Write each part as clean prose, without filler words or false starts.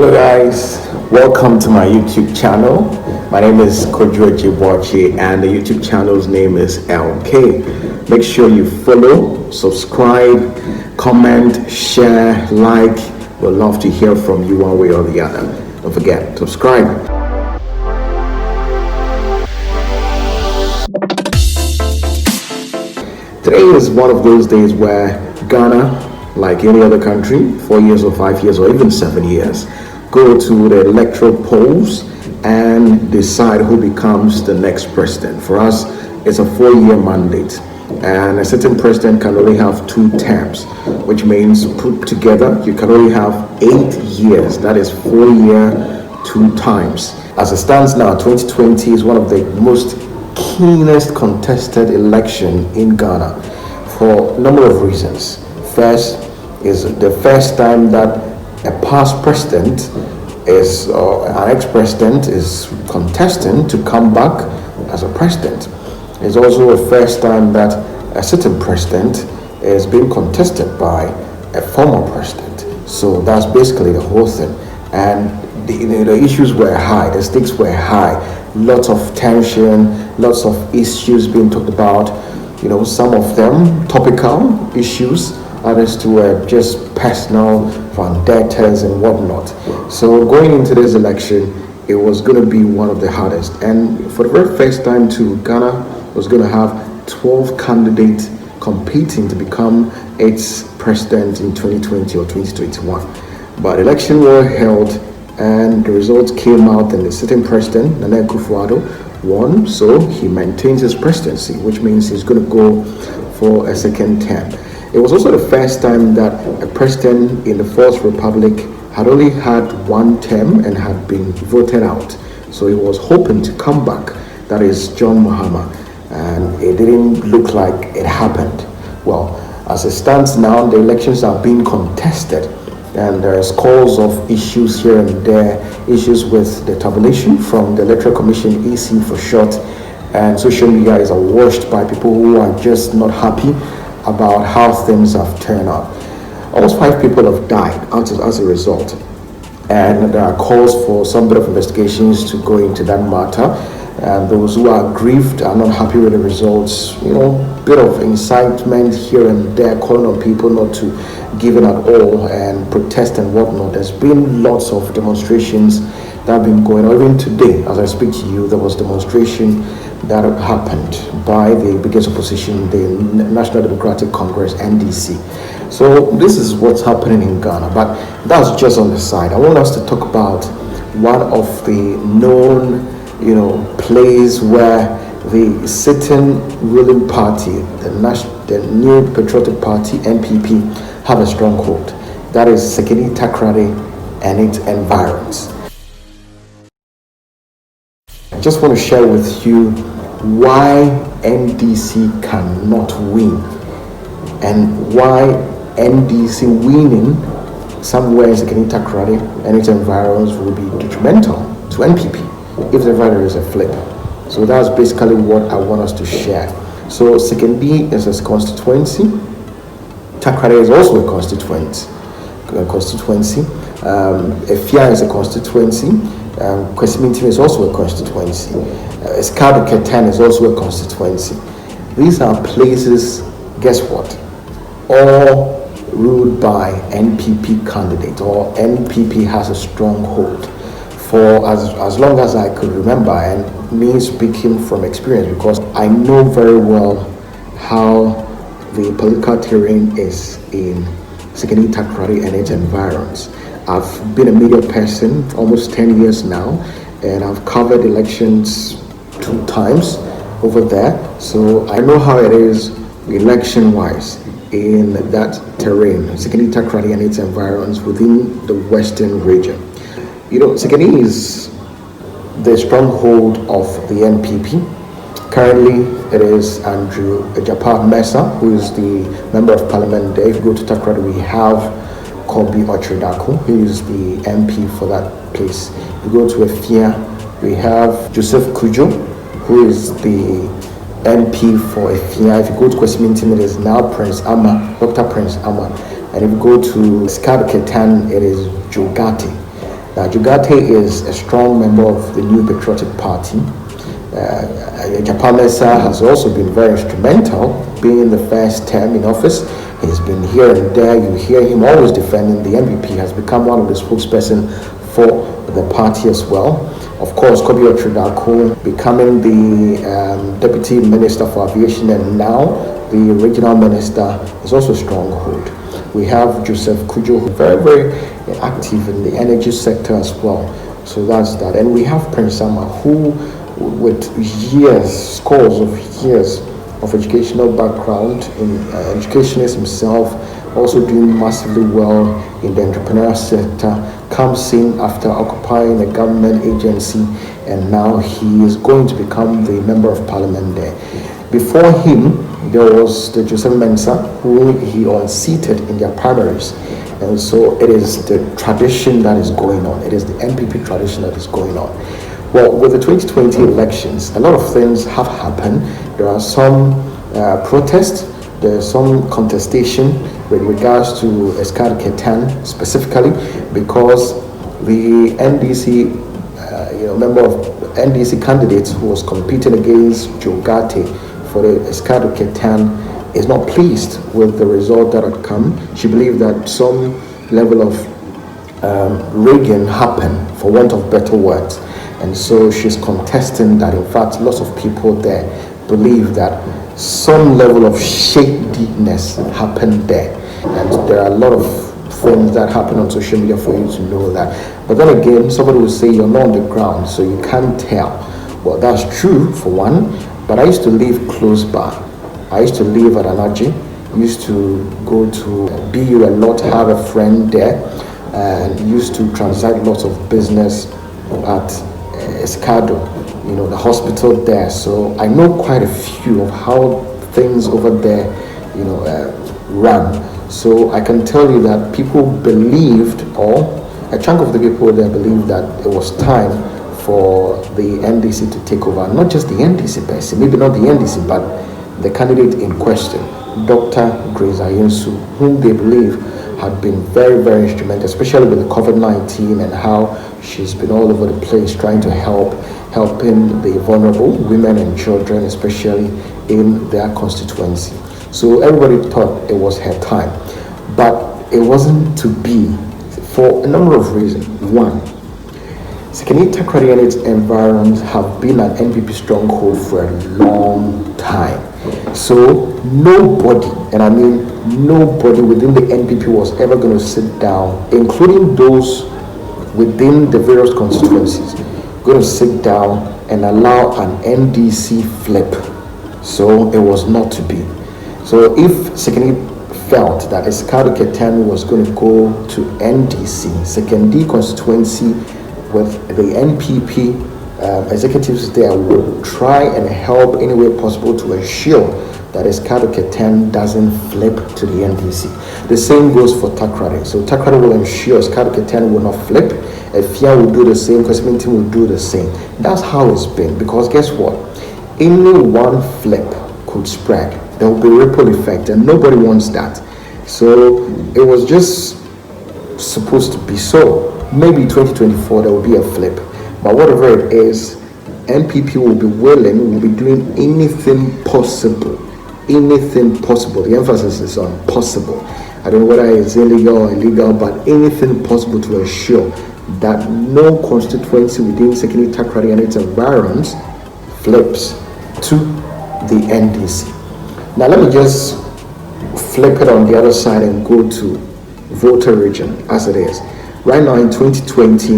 Hello guys, welcome to my YouTube channel. My name is Boakye and the YouTube channel's name is LK. Make sure you follow, subscribe, comment, share, like. We'd love to hear from you one way or the other. Don't forget, subscribe. Today is one of those days where Ghana, like any other country, 4 years or 5 years or even 7 years, go to the electoral polls and decide who becomes the next president. For us, it's a 4-year mandate, and a certain president can only have 2 terms, which means put together you can only have 8 years. That is 4 years 2 times. As it stands now, 2020 is one of the most keenest contested election in Ghana for a number of reasons. First, is the first time that a past president is or an ex-president is contesting to come back as a president. It's also the first time that a certain president is being contested by a former president. So that's basically the whole thing. And the issues were high, the stakes were high, lots of tension, lots of issues being talked about. Some of them topical issues, others to just personal vendettas and whatnot. So going into this election, it was going to be one of the hardest. And for the very first time too, Ghana was going to have 12 candidates competing to become its president in 2020 or 2021. But elections were held and the results came out, and the sitting president, Kwadwo, won. So he maintains his presidency, which means he's going to go for a second term. It was also the first time that a president in the Fourth Republic had only had 1 term and had been voted out. So he was hoping to come back. That is John Mahama. And it didn't look like it happened. Well, as it stands now, the elections are being contested. And there's calls of issues here and there, issues with the tabulation from the Electoral Commission, EC for short. And social media is awash by people who are just not happy about how things have turned out. Almost 5 people have died as a result, and there are calls for some bit of investigations to go into that matter. And those who are aggrieved are not happy with the results. Bit of incitement here and there, calling on people not to give in at all and protest and whatnot. There's been lots of demonstrations that have been going on. Even today, as I speak to you, there was demonstration that happened by the biggest opposition, the National Democratic Congress, NDC. So this is what's happening in Ghana, but that's just on the side. I want us to talk about one of the known, plays where the sitting ruling party, the New Patriotic Party, NPP, have a stronghold. That is Sekondi-Takoradi and its environs. I just want to share with you why NDC cannot win and why NDC winning somewhere in Sekondi-Takoradi and its environs will be detrimental to NPP if there is a flip. So that's basically what I want us to share. So Sekondi is a constituency. Takoradi is also a constituency. Effia is a constituency. Kwesimintsim is also a constituency. Essikado-Ketan is also a constituency. These are places, guess what? All ruled by NPP candidate, or NPP has a stronghold for as long as I could remember, and me speaking from experience, because I know very well how the political terrain is in Sekondi-Takoradi and its environs. I've been a media person almost 10 years now, and I've covered elections 2 times over there. So I know how it is election-wise in that terrain, Sekondi-Takoradi and its environs within the western region. Sekondi is the stronghold of the NPP. Currently, it is Andrew Ejapa-Mensah, who is the Member of Parliament there. If you go to Takoradi, we have K.A.B, who is the MP for that place. If you go to Effia, we have Joseph Kwadwo, who is the MP for Effia. If you go to Kwesimintsim, it is now Dr. Prince Amma. And if you go to Essikado-Ketan, it is Jogati. Now, Jugate is a strong member of the New Patriotic Party. Japamesa has also been very instrumental, being in the first term in office. He's been here and there. You hear him always defending the NPP, has become one of the spokesperson for the party as well. Of course, Kobi Otridako becoming the Deputy Minister for Aviation, and now the Regional Minister is also a stronghold. We have Joseph Kwadwo, who is very, very active in the energy sector as well. So that's that. And we have Prince Sama, who with years, scores of years of educational background in educationist himself, also doing massively well in the entrepreneurial sector, comes in after occupying a government agency, and now he is going to become the member of parliament there. Before him, there was the Joseph Mensah, who he unseated in their primaries. And so it is the tradition that is going on. It is the NPP tradition that is going on. Well, with the 2020 elections, a lot of things have happened. There are some protests, there's some contestation with regards to Essikado-Ketan specifically, because the NDC, member of NDC candidate who was competing against Jogate for the Essikado-Ketan is not pleased with the result that had come. She believed that some level of rigging happened, for want of better words. And so she's contesting that. In fact, lots of people there believe that some level of shadiness happened there. And there are a lot of things that happen on social media for you to know that. But then again, somebody will say you're not on the ground, so you can't tell. Well, that's true for one, but I used to live close by. I used to live at Agyei. Used to go to BU a lot, have a friend there, and used to transact lots of business at Essikado, the hospital there. So I know quite a few of how things over there, run. So I can tell you that people believed, or a chunk of the people there believed, that it was time for the NDC to take over. Not just the NDC person, maybe not the NDC, but the candidate in question, Dr. Grace Ayinsu, whom they believe had been very, very instrumental, especially with the COVID-19 and how she's been all over the place trying to helping the vulnerable, women and children, especially in their constituency. So everybody thought it was her time, but it wasn't to be, for a number of reasons. One, Sekondi-Takoradi and its environs have been an NPP stronghold for a long time. So nobody, and I mean nobody within the NPP was ever going to sit down, including those within the various constituencies, going to sit down and allow an NDC flip. So it was not to be. So if Sekondi felt that Essikado-Ketan was going to go to NDC, Sekondi constituency, with the NPP executives there would try and help any way possible to ensure that Essikado-Ketan doesn't flip to the NDC. The same goes for Takoradi. So Takoradi will ensure Essikado-Ketan will not flip. Effia will do the same, Kwesimintsim will do the same. That's how it's been, because guess what? Any one flip could spread. There will be a ripple effect, and nobody wants that. So it was just supposed to be so. Maybe 2024 there will be a flip, but whatever it is, NPP will be willing, will be doing anything possible. Anything possible. The emphasis is on possible. I don't know whether it's illegal or illegal, but anything possible to ensure that no constituency within Sekondi-Takoradi and its environs flips to the NDC. Now let me just flip it on the other side and go to voter region as it is. Right now in 2020,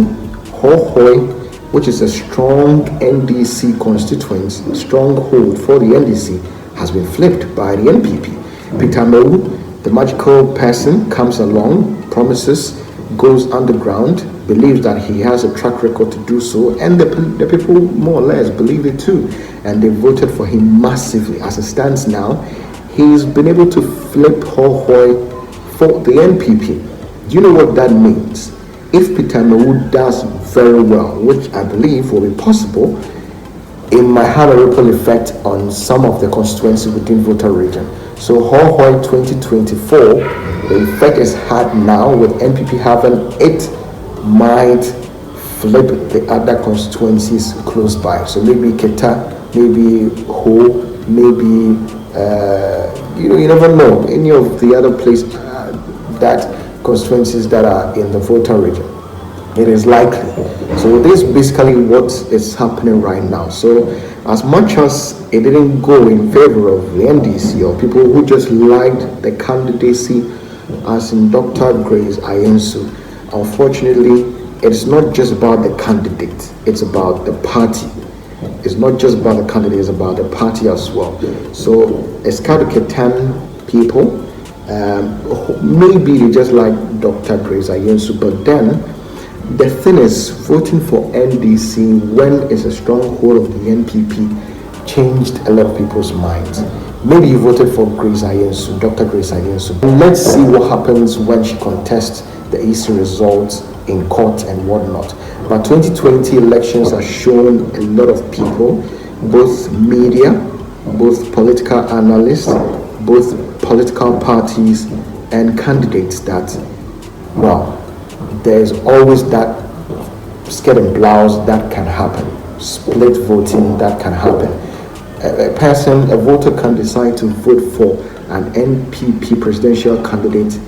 Hohoi, which is a strong NDC constituency, stronghold for the NDC, has been flipped by the NPP. Peter Mewu, the magical person, comes along, promises, goes underground, believes that he has a track record to do so, and the people more or less believe it too, and they voted for him massively. As it stands now, he's been able to flip Hohoi for the NPP. Do you know what that means? If Peter Mewu does very well, which I believe will be possible, it might have a ripple effect on some of the constituencies within voter region. So Hohoi 2024, the effect is hard now with NPP having it, might flip the other constituencies close by. So maybe Keta, maybe Ho, maybe you never know any of the other places that constituencies that are in the voter region. It is likely. So this is basically what is happening right now. So as much as it didn't go in favor of the NDC or people who just liked the candidacy as in Dr. Grace Ayensu, unfortunately, it's not just about the candidate, it's about the party. It's not just about the candidate, it's about the party as well. So Essikado-Ketan people, maybe they just like Dr. Grace Ayensu, but then the thing is, voting for NDC when it's a stronghold of the NPP changed a lot of people's minds. Maybe you voted for Grace Ayensu, Dr. Grace Ayensu. Let's see what happens when she contests the EC results in court and whatnot. But 2020 elections have shown a lot of people, both media, both political analysts, both political parties and candidates that, well, there's always that skirt and blouse that can happen, split voting that can happen. A voter can decide to vote for an NPP presidential candidate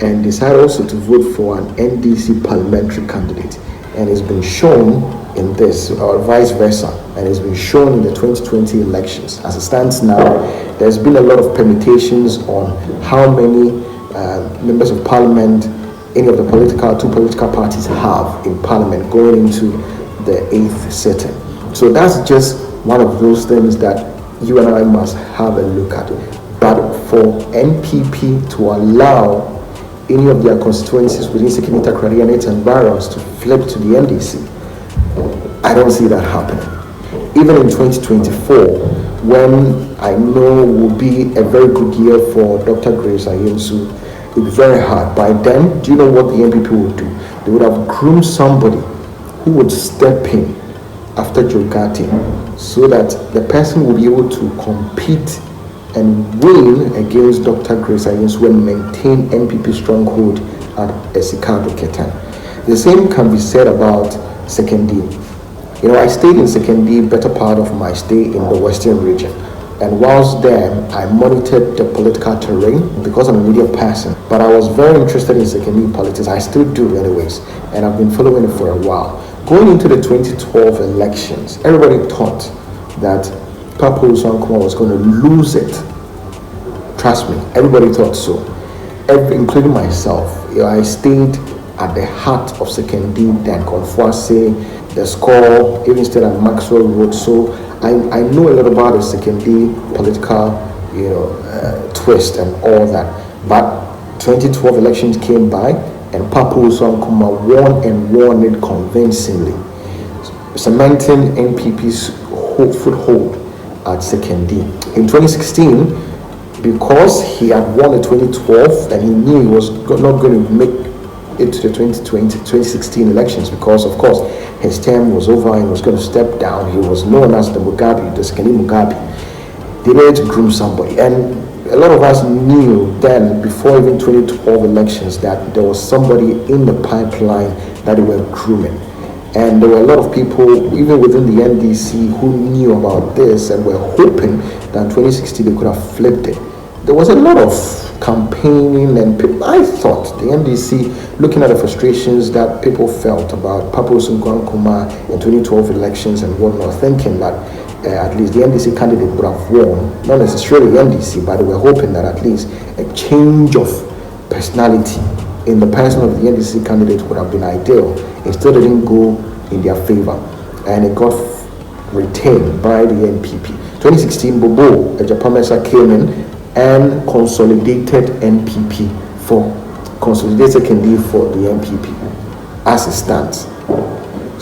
and decide also to vote for an NDC parliamentary candidate. And it's been shown in this, or vice versa, and it's been shown in the 2020 elections. As it stands now, there's been a lot of permutations on how many members of parliament any of the two political parties have in parliament going into the 8th sitting. So that's just one of those things that you and I must have a look at. But for NPP to allow any of their constituencies within Sekondi-Takoradi and its environs to flip to the NDC, I don't see that happening. Even in 2024, when I know will be a very good year for Dr. Grace Ayensu, it would be very hard. By then, do you know what the NPP would do? They would have groomed somebody who would step in after Jogati so that the person will be able to compete and win against Dr. Grace Ayensu and maintain NPP stronghold at Essikado-Ketan. The same can be said about Sekondi. I stayed in Sekondi better part of my stay in the Western region. And whilst there, I monitored the political terrain because I'm a media person. But I was very interested in Sekondi politics. I still do anyways. And I've been following it for a while. Going into the 2012 elections, everybody thought that Papo Usankuma was going to lose it. Trust me, everybody thought so. Including myself. I stayed at the heart of Sekondi, then Konfuase, the score, even stayed at Maxwell Road. So I know a lot about the Sekondi political, twist and all that. But 2012 elections came by, and Papo Usankuma won it convincingly, cementing NPP's foothold at Sekondi. In 2016, because he had won the 2012 and he knew he was not going to make it to the 2016 elections because, of course, his term was over and he was going to step down. He was known as the Sekondi Mugabe. They needed to groom somebody. And a lot of us knew then, before even 2012 elections, that there was somebody in the pipeline that they were grooming. And there were a lot of people, even within the NDC, who knew about this and were hoping that in 2016 they could have flipped it. There was a lot of campaigning, and I thought the NDC, looking at the frustrations that people felt about Papo Usankuma in 2012 elections and whatnot, thinking that at least the NDC candidate would have won, not necessarily the NDC, but they were hoping that at least a change of personality in the person of the NDC candidate would have been ideal. It still didn't go in their favor, and it got retained by the NPP. 2016, Bobo Ejapamesa came in and consolidated Sekondi for the NPP as it stands.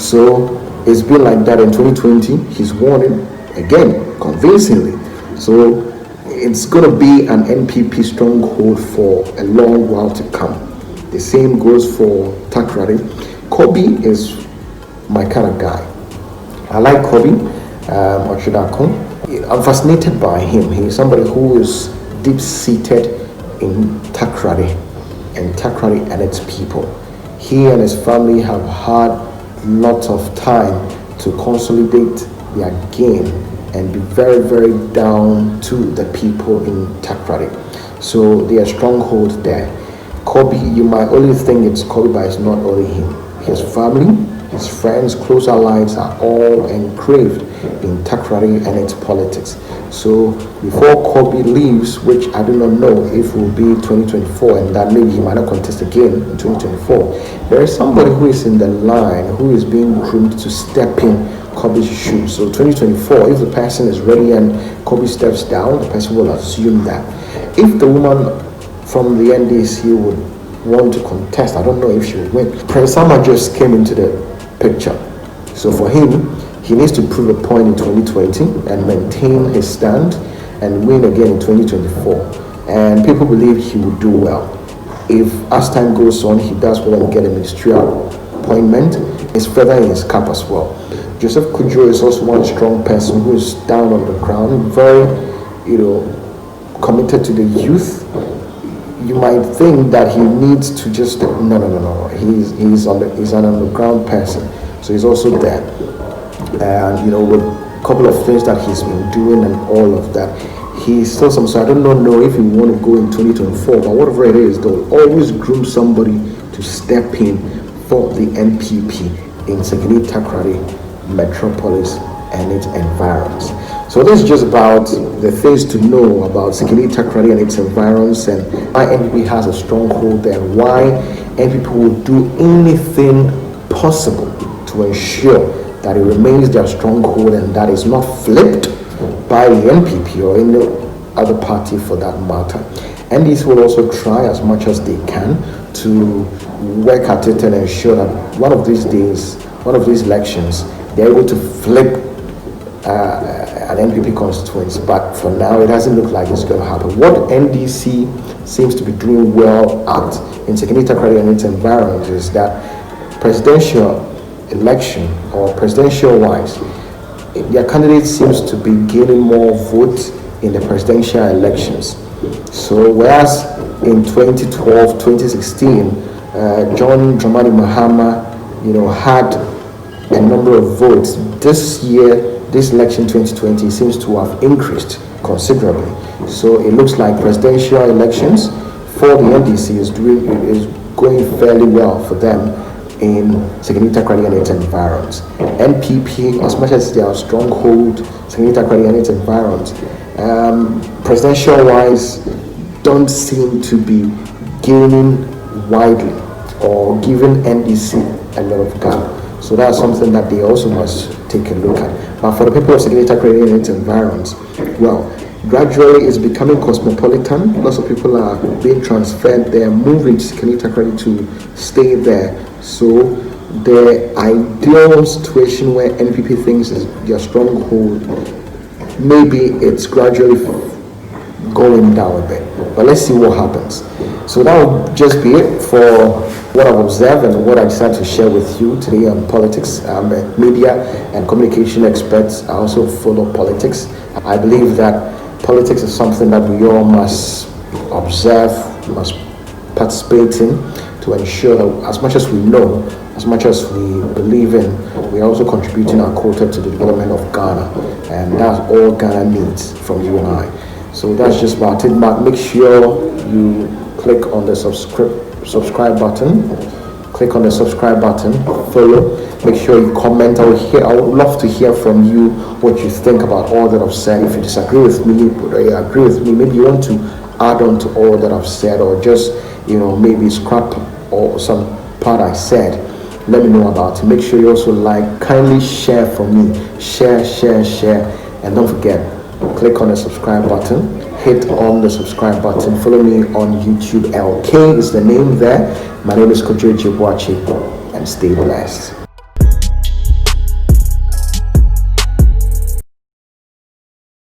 So it's been like that in 2020. He's won it again convincingly. So it's going to be an NPP stronghold for a long while to come. The same goes for Takoradi. K.A.B is my kind of guy. I like K.A.B. I'm fascinated by him. He's somebody who is deep-seated in Takoradi and its people. He and his family have had lot of time to consolidate their game and be very, very down to the people in Takoradi. So they are stronghold there. K.A.B, you might only think it's K.A.B, but it's not only him. His family, his friends, close allies are all engraved in Takoradi and its politics. So before K.A.B leaves, which I do not know if it will be 2024, and that maybe he might not contest again in 2024, there is somebody who is in the line who is being groomed to step in K.A.B's shoes. So 2024, if the person is ready and K.A.B steps down, the person will assume that. If the woman from the NDC would want to contest, I don't know if she would win. Prince Sama just came into the picture. So for him, he needs to prove a point in 2020 and maintain his stand and win again in 2024. And people believe he will do well. If as time goes on, he does well and get a ministerial appointment, it's feather in his cap as well. Joseph Kwadwo is also one strong person who is down on the ground, very, committed to the youth. You might think that he needs to just no. He's an underground person, so he's also there. And with a couple of things that he's been doing and all of that, he's still some. So I don't know if he want to go in 2024, but whatever it is, they'll always groom somebody to step in for the NPP in Sekondi-Takoradi Metropolis and its environs. So this is just about the things to know about Sekondi-Takoradi and its environs, and why NPP has a stronghold there, why NPP will do anything possible to ensure that it remains their stronghold and that is not flipped by the NPP or any other party for that matter. And these will also try as much as they can to work at it and ensure that one of these days, one of these elections, they're able to flip an NPP constituency. But for now, it doesn't look like it's going to happen. What NDC seems to be doing well at in Sekondi-Takoradi and its environs is that presidential election or presidential wise, their candidate seems to be gaining more votes in the presidential elections. So whereas in 2012, 2016, John Dramani Mahama, had a number of votes. This year, this election 2020 seems to have increased considerably. So it looks like presidential elections for the NDC is going fairly well for them in Sekondi-Takoradi and its environs. NPP, as much as they are stronghold, Sekondi-Takoradi and its environs, presidential-wise, don't seem to be gaining widely or giving NDC a lot of gap. So that's something that they also must take a look at. But for the people of Sekondi-Takoradi and its environs, well, gradually it's becoming cosmopolitan. Lots of people are being transferred there, moving to Sekondi-Takoradi to stay there. So the ideal situation where NPP thinks is their stronghold, maybe it's gradually going down a bit. But let's see what happens. So that will just be it for what I've observed and what I decided to share with you today on politics. I'm a media and communication experts. I also follow politics. I believe that politics is something that we all must observe, must participate in to ensure that as much as we know, as much as we believe in, we are also contributing our quota to the development of Ghana. And that's all Ghana needs from you and I. So that's just about it. But make sure you click on the subscribe button. Click on the subscribe button, follow. Make sure you comment. I would love to hear from you what you think about all that I've said. If you disagree with me, or you agree with me, maybe you want to add on to all that I've said, or just maybe scrap or some part I said. Let me know about it. Make sure you also kindly share for me. Share, and don't forget, click on the subscribe button. Hit on the subscribe button. Follow me on YouTube. LK is the name there. My name is Boakye, and stay blessed.